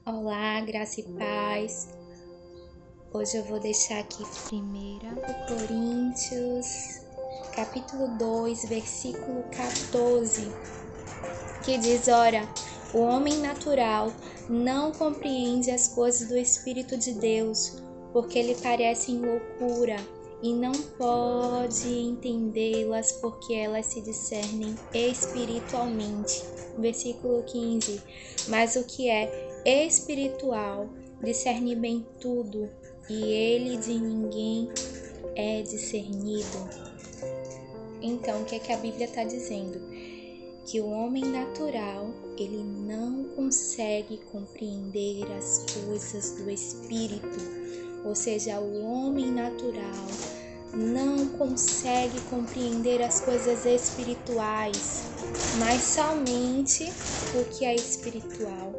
Olá, graça e paz. Hoje eu vou deixar aqui 1 Coríntios, capítulo 2, versículo 14, que diz: Ora, o homem natural não compreende as coisas do Espírito de Deus, porque lhe parecem loucura, e não pode entendê-las porque elas se discernem espiritualmente. Versículo 15. Mas o que é espiritual discerne bem tudo, e ele de ninguém é discernido. Então, o que é que a Bíblia está dizendo? Que o homem natural, ele não consegue compreender as coisas do Espírito. Ou seja, o homem natural não consegue compreender as coisas espirituais, mas somente o que é espiritual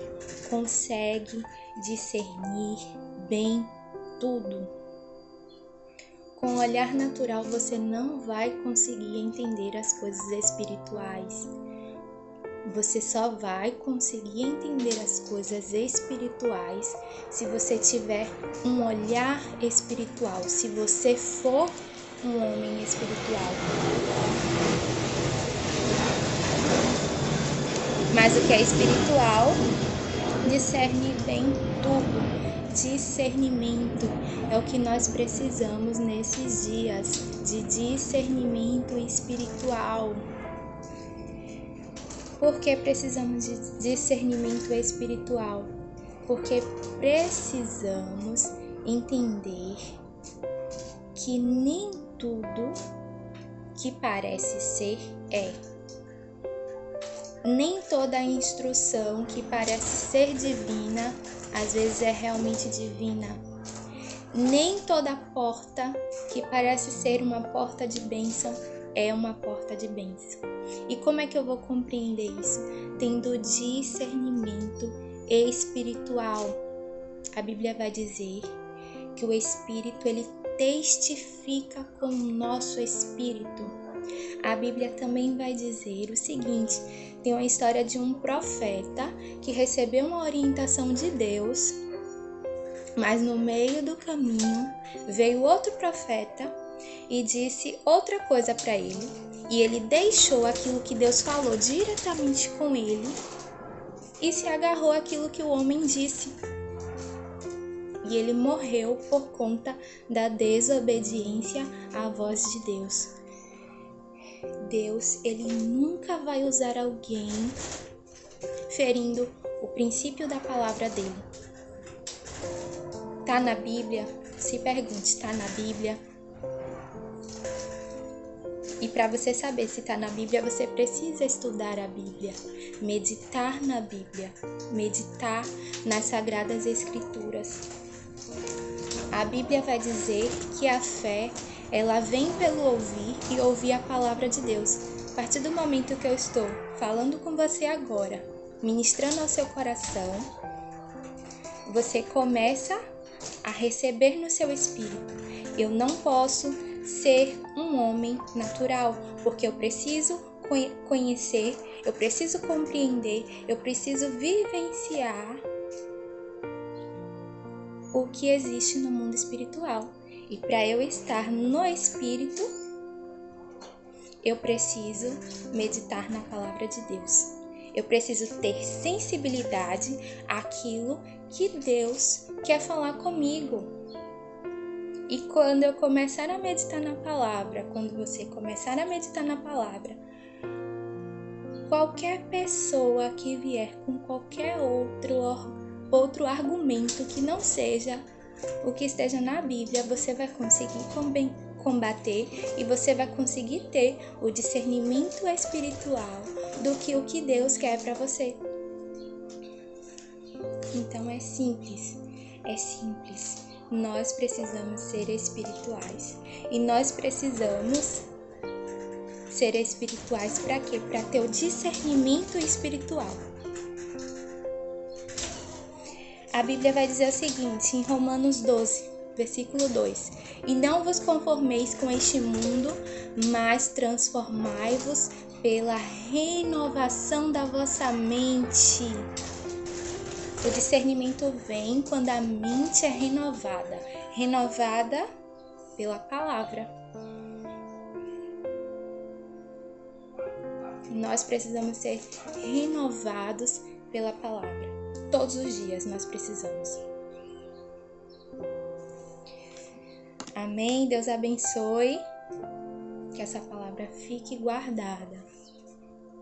consegue discernir bem tudo. Com o olhar natural você não vai conseguir entender as coisas espirituais. Você só vai conseguir entender as coisas espirituais se você tiver um olhar espiritual, se você for um homem espiritual. Mas o que é espiritual discerne bem tudo. Discernimento é o que nós precisamos nesses dias, de discernimento espiritual. Por que precisamos de discernimento espiritual? Porque precisamos entender que nem tudo que parece ser é. Nem toda instrução que parece ser divina, às vezes é realmente divina. Nem toda porta que parece ser uma porta de bênção é uma porta de bênção. E como é que eu vou compreender isso? Tendo discernimento espiritual. A Bíblia vai dizer que o Espírito, ele testifica com o nosso espírito. A Bíblia também vai dizer o seguinte: tem uma história de um profeta que recebeu uma orientação de Deus, mas no meio do caminho veio outro profeta e disse outra coisa para ele, e ele deixou aquilo que Deus falou diretamente com ele e se agarrou àquilo que o homem disse. E ele morreu por conta da desobediência à voz de Deus. Deus, ele nunca vai usar alguém ferindo o princípio da palavra dele. Tá na Bíblia? Se pergunte, tá na Bíblia? E para você saber se tá na Bíblia, você precisa estudar a Bíblia, meditar na Bíblia, meditar nas Sagradas Escrituras. A Bíblia vai dizer que a fé, ela vem pelo ouvir e ouvir a palavra de Deus. A partir do momento que eu estou falando com você agora, ministrando ao seu coração, você começa a receber no seu espírito. Eu não posso ser um homem natural, porque eu preciso conhecer, eu preciso compreender, eu preciso vivenciar o que existe no mundo espiritual. E para eu estar no espírito, eu preciso meditar na palavra de Deus. Eu preciso ter sensibilidade àquilo que Deus quer falar comigo. E quando eu começar a meditar na palavra, quando você começar a meditar na palavra, qualquer pessoa que vier com qualquer outro argumento que não seja o que esteja na Bíblia, você vai conseguir combater e você vai conseguir ter o discernimento espiritual do que o que Deus quer para você. Então é simples. Nós precisamos ser espirituais. E nós precisamos ser espirituais para quê? Para ter o discernimento espiritual. A Bíblia vai dizer o seguinte, em Romanos 12, versículo 2: E não vos conformeis com este mundo, mas transformai-vos pela renovação da vossa mente. O discernimento vem quando a mente é renovada. Renovada pela palavra. Nós precisamos ser renovados pela palavra. Todos os dias nós precisamos. Amém? Deus abençoe. Que essa palavra fique guardada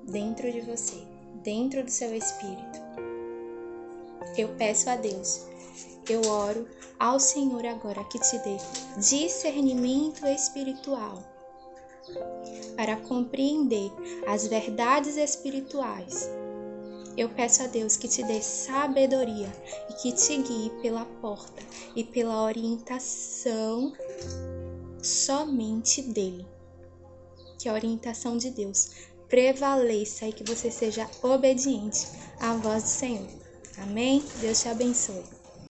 dentro de você, dentro do seu espírito. Eu peço a Deus, eu oro ao Senhor agora que te dê discernimento espiritual para compreender as verdades espirituais. Eu peço a Deus que te dê sabedoria e que te guie pela porta e pela orientação somente dele. Que a orientação de Deus prevaleça e que você seja obediente à voz do Senhor. Amém? Deus te abençoe.